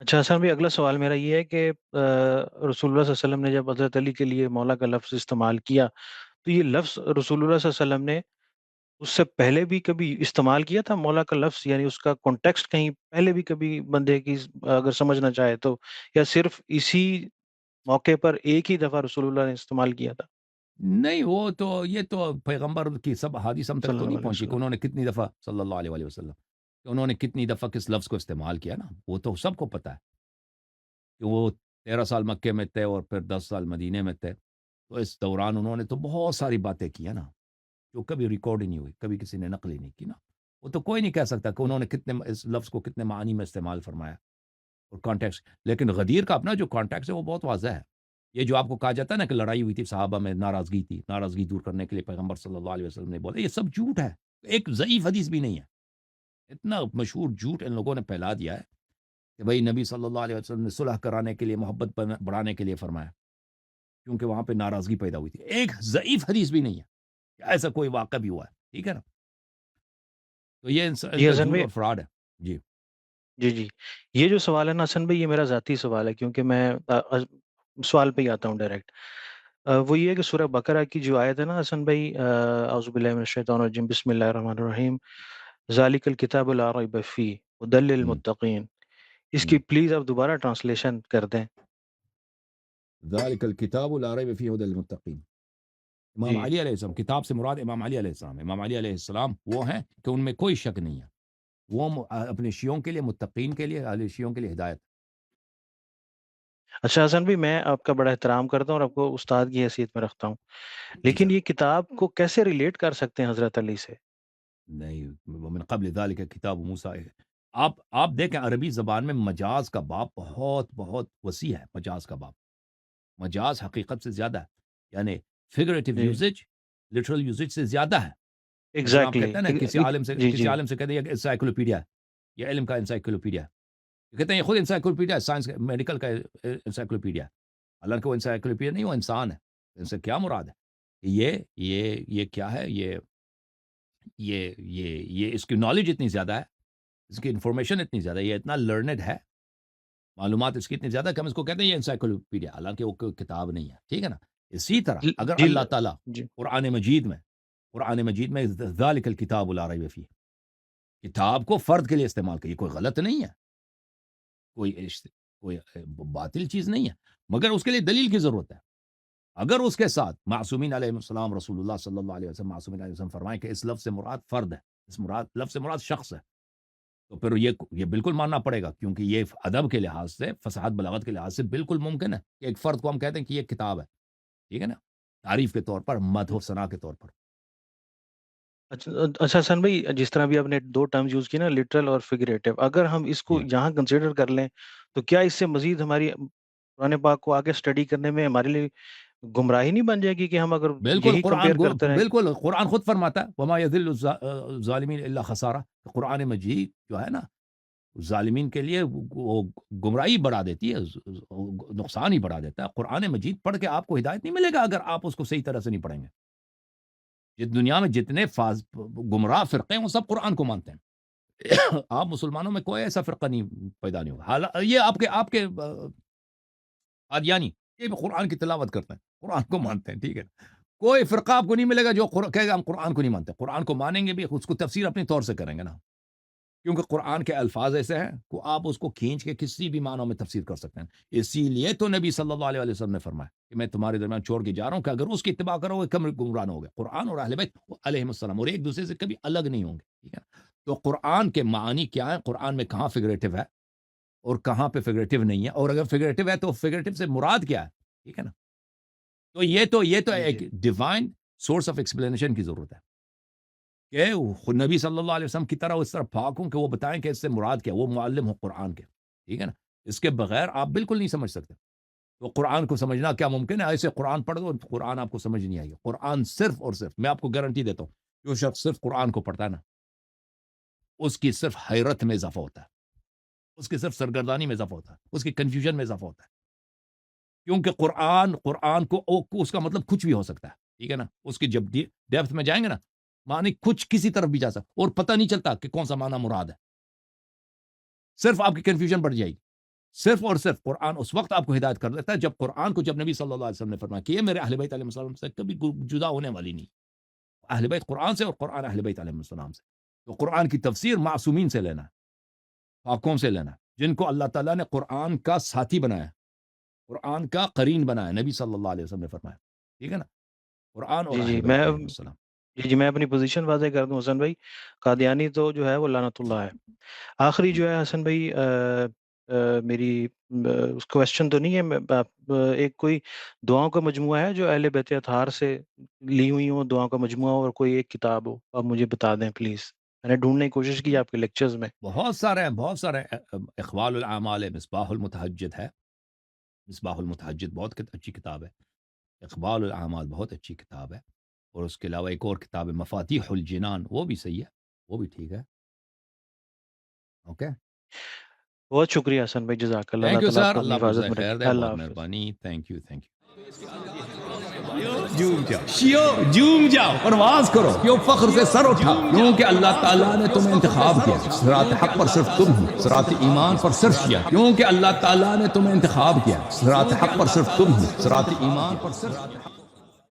اچھا حسن بھائی، اگلا سوال میرا یہ ہے کہ رسول اللہ صلی اللہ علیہ وسلم نے جب حضرت علی کے لیے مولا کا لفظ استعمال کیا، تو یہ لفظ رسول اللہ صلی اللہ علیہ وسلم نے اس سے پہلے بھی کبھی استعمال کیا تھا؟ مولا کا لفظ یعنی اس کا کانٹیکسٹ کہیں پہلے بھی کبھی بندے کی اگر سمجھنا چاہے تو، یا صرف اسی موقع پر ایک ہی دفعہ رسول اللہ نے استعمال کیا تھا نہیں، وہ تو یہ تو پیغمبر کی سب حدیث ہم تک صلی تو اللہ نہیں علیہ پہنچی کہ وسلم؟ انہوں نے کتنی دفعہ صلی اللہ علیہ وآلہ وسلم کہ انہوں نے کتنی دفعہ کس لفظ کو استعمال کیا نا، وہ تو سب کو پتہ ہے کہ وہ 13 سال مکے میں تھے اور پھر 10 سال مدینے میں تھے، تو اس دوران انہوں نے تو بہت ساری باتیں کی ہیں نا، جو کبھی ریکارڈ ہی نہیں ہوئی، کبھی کسی نے نقل ہی نہیں کی نا. وہ تو کوئی نہیں کہہ سکتا کہ انہوں نے کتنے اس لفظ کو کتنے معنی میں استعمال فرمایا اور کانٹیکس. لیکن غدیر کا اپنا جو کانٹیکس ہے وہ بہت واضح ہے. یہ جو آپ کو کہا جاتا ہے نا کہ لڑائی ہوئی تھی صحابہ میں، ناراضگی تھی، ناراضگی دور کرنے کے لیے پیغمبر صلی اللہ علیہ وسلم نے بولا، یہ سب جھوٹ ہے. ایک ضعیف حدیث بھی نہیں ہے. اتنا مشہور جھوٹ ان لوگوں نے پھیلا دیا ہے کہ بھئی نبی صلی اللہ علیہ وسلم نے صلح کرانے کے لیے، محبت بڑھانے کے لیے فرمایا، کیونکہ وہاں پہ ناراضگی پیدا ہوئی تھی. ایک ضعیف حدیث بھی نہیں ہے کہ ایسا کوئی واقعہ بھی ہوا ہے. ٹھیک ہے نا؟ تو یہ ان جی کا حسن جھوٹ بھائی، اور فراڈ ہے. جی جی جی، یہ جو سوال ہے نا حسن بھائی، یہ میرا ذاتی سوال ہے، کیونکہ میں سوال پہ ہی آتا ہوں ڈائریکٹ. وہ یہ ہے کہ سورہ بقرہ کی جو آیت ہے نا حسن بھائی، اعوذ باللہ من الشیطان الرجیم، بسم اللہ الرحمن الرحیم، ذالک الکتاب لا ریب فیہ ھدی ہوں للمتقین، اس کی ہوں پلیز آپ دوبارہ ٹرانسلیشن کر دیں. ذالک الکتاب لا ریب فیہ ھدی للمتقین. امام جی علی علیہ السلام، کتاب سے مراد امام علی علیہ السلام. امام علی علیہ السلام وہ ہیں کہ ان میں کوئی شک نہیں ہے، وہ اپنے شیعوں کے لیے، متقین کے لیے، اہل شیعوں کے لیے ہدایت. اچھا حسن بھائی، میں آپ کا بڑا احترام کرتا ہوں اور آپ کو استاد کی حیثیت میں رکھتا ہوں، جی لیکن یہ جناب. کتاب کو کیسے ریلیٹ کر سکتے ہیں حضرت علی سے؟ نہیں، ومن قبل ذالک کتاب موسیٰ. آپ دیکھیں عربی زبان میں مجاز کا باب بہت بہت وسیع ہے. مجاز کا باب، مجاز حقیقت سے زیادہ ہے، یعنی فگریٹو جی یوزج لٹرل یوزج سے زیادہ ہے. مثلا آپ ایگزیکٹلی. کہتے ہیں نا کسی عالم سے، جی کسی جی عالم سے کہتے ہیں یہ انسائکلوپیڈیا ہے، یہ علم کا انسائکلوپیڈیا ہے. یہ کہتے ہیں یہ خود انسائکلوپیڈیا ہے، سائنس میڈیکل کا انسائکلوپیڈیا ہے. حالانکہ وہ انسائکلوپیڈیا نہیں، وہ انسان ہے. ان سے کیا مراد ہے؟ یہ کیا ہے؟ یہ اس کی نالج اتنی زیادہ ہے، اس کی انفارمیشن اتنی زیادہ ہے، یہ اتنا لرنڈ ہے، معلومات اس کی اتنی زیادہ کہ ہم اس کو کہتے ہیں یہ انسائکلوپیڈیا، حالانکہ وہ کوئی کتاب نہیں ہے. ٹھیک ہے نا؟ اسی طرح جی اگر جی اللہ تعالیٰ جی. قرآن مجید میں ذالک الکتاب لا ریب فیہ، کتاب کو فرد کے لیے استعمال کریے، کوئی غلط نہیں ہے، کوئی باطل چیز نہیں ہے، مگر اس کے لیے دلیل کی ضرورت ہے. اگر اس کے ساتھ معصومین علیہ السلام، رسول اللہ صلی اللہ علیہ وسلم، معصومین علیہ وسلم فرمائیں کہ اس لفظ سے مراد فرد ہے، لفظ سے مراد شخص ہے، تو پھر یہ بالکل ماننا پڑے گا، کیونکہ یہ ادب کے لحاظ سے، فصاحت بلاغت کے لحاظ سے بالکل ممکن ہے کہ ایک فرد کو ہم کہتے ہیں کہ یہ کتاب ہے. ٹھیک ہے نا؟ تعریف کے طور پر، مدح و ثنا کے طور پر. اچھا اچھا حسن بھائی، جس طرح بھی آپ نے دو ٹرمز یوز کی نا، لٹرل اور فگریٹو، اگر ہم اس کو جی یہاں کنسیڈر کر لیں تو کیا اس سے مزید ہماری قرآن پاک کو آگے اسٹڈی کرنے میں ہمارے لیے گمراہی نہیں بن جائے گی کہ ہم اگر یہی کمپیئر کرتے رہیں؟ بالکل قرآن خود فرماتا ہے وما یذل الظالمین الا خسارہ. قرآن مجید جو ہے نا، ظالمین کے لیے وہ گمراہی بڑھا دیتی ہے، نقصان ہی بڑھا دیتا ہے. قرآن مجید پڑھ کے آپ کو ہدایت نہیں ملے گا اگر آپ اس کو صحیح طرح سے نہیں پڑھیں گے. جس دنیا میں جتنے گمراہ فرقے ہیں وہ سب قرآن کو مانتے ہیں. آپ مسلمانوں میں کوئی ایسا فرقہ نہیں پیدا نہیں ہوگا. یہ آپ کے قادیانی یہ بھی قرآن کی تلاوت کرتے ہیں، قرآن کو مانتے ہیں. ٹھیک ہے؟ کوئی فرقہ آپ کو نہیں ملے گا جو کہے گا ہم قرآن کو نہیں مانتے. قرآن کو مانیں گے بھی، اس کو تفسیر اپنے طور سے کریں گے نا، کیونکہ قرآن کے الفاظ ایسے ہیں کہ آپ اس کو کھینچ کے کسی بھی معنوں میں تفسیر کر سکتے ہیں. اسی لیے تو نبی صلی اللہ علیہ وسلم نے فرمایا کہ میں تمہارے درمیان چھوڑ کے جا رہا ہوں کہ اگر اس کی اتباع کرو گے کم گمراہ ہو گے. قرآن اور اہل بیت علیہ السلام اور ایک دوسرے سے کبھی الگ نہیں ہوں گے. ٹھیک ہے؟ تو قرآن کے معنی کیا ہے، قرآن میں کہاں فگریٹو ہے اور کہاں پہ فگریٹو نہیں ہے، اور اگر فگریٹو ہے تو فگریٹو سے مراد کیا ہے. ٹھیک ہے نا؟ تو یہ تو جی ایک جی ڈیوائن سورس آف ایکسپلینیشن کی ضرورت ہے کہ خود نبی صلی اللہ علیہ وسلم کی طرح اس طرح پاک ہوں کہ وہ بتائیں کہ اس سے مراد کیا، وہ معلم ہو قرآن کے. ٹھیک ہے نا؟ اس کے بغیر آپ بالکل نہیں سمجھ سکتے. تو قرآن کو سمجھنا کیا ممکن ہے؟ ایسے قرآن پڑھ دو قرآن آپ کو سمجھ نہیں آئے گی. قرآن صرف اور صرف، میں آپ کو گارنٹی دیتا ہوں، جو شخص صرف قرآن کو پڑھتا ہے نا، اس کی صرف حیرت میں اضافہ ہوتا ہے، اس کی صرف سرگردانی میں اضافہ ہوتا ہے، اس کی کنفیوژن میں اضافہ ہوتا ہے. کیونکہ قرآن کو اس کا مطلب کچھ بھی ہو سکتا ہے. ٹھیک ہے نا؟ اس کی جب ڈیپتھ میں جائیں گے نا، معنی کچھ کسی طرف بھی جا سکتا اور پتہ نہیں چلتا کہ کون سا معنی مراد ہے. صرف آپ کی کنفیوژن بڑھ جائے گی. صرف اور صرف قرآن اس وقت آپ کو ہدایت کر دیتا ہے جب قرآن کو، جب نبی صلی اللہ علیہ وسلم نے فرمایا کہ یہ میرے اہل بیت علیہ السلام سے کبھی جدا ہونے والی نہیں، اہل بیت قرآن سے اور قرآن اہل بیت علیہ السلام سے. تو قرآن کی تفسیر معصومین سے لینا ہے، پاکوں سے لینا ہے، جن کو اللہ تعالیٰ نے قرآن کا ساتھی بنایا، قرآن کا قرین بنایا، نبی صلی اللہ علیہ وسلم نے فرمایا. ٹھیک ہے نا، قرآن اور جی اہل جی بیت علیہ السلام. جی میں اپنی پوزیشن واضح کر دوں حسن بھائی، قادیانی تو جو ہے وہ لعنت اللہ ہے. آخری جو ہے حسن بھائی میری اس کوشچن تو نہیں ہے، ایک کوئی دعاؤں کا مجموعہ ہے جو اہل بیت اطہار سے لی ہوئی ہوں دعاؤں کا مجموعہ، اور کوئی ایک کتاب ہو آپ مجھے بتا دیں پلیز. میں نے ڈھونڈنے کی کوشش کی آپ کے لیکچرز میں. بہت سارے ہیں، بہت سارے. اقوال الاعمال ہے، مصباح المتحجد ہے، مصباح المتحجد بہت اچھی کتاب ہے. اقبال الاعمال بہت اچھی کتاب ہے. اور اس کے علاوہ ایک اور کتاب ہے مفاتیح الجنان، وہ بھی صحیح ہے، وہ بھی ٹھیک ہے. اوکے، بہت شکریہ حسن بھائی، جزاک اللہ. تھینک اللہ یو تعالیٰ آپ سر، کو اللہ اپنی آپ کو حفاظت جزائے میں خیر رکھے. دے، اللہ بہت حافظ. مہربانی. Thank you, thank you. جوم جاؤ، پرواز کرو، کیوں فخر سے سر اٹھا، کیونکہ اللہ تعالیٰ نے تمہیں انتخاب کیا. صراط حق پر صرف تم ہو، صراط ایمان پر صرف کیا، کیونکہ اللہ تعالیٰ نے تمہیں انتخاب کیا. صراط حق پر صرف تم ہو، صراط ایمان پر صرف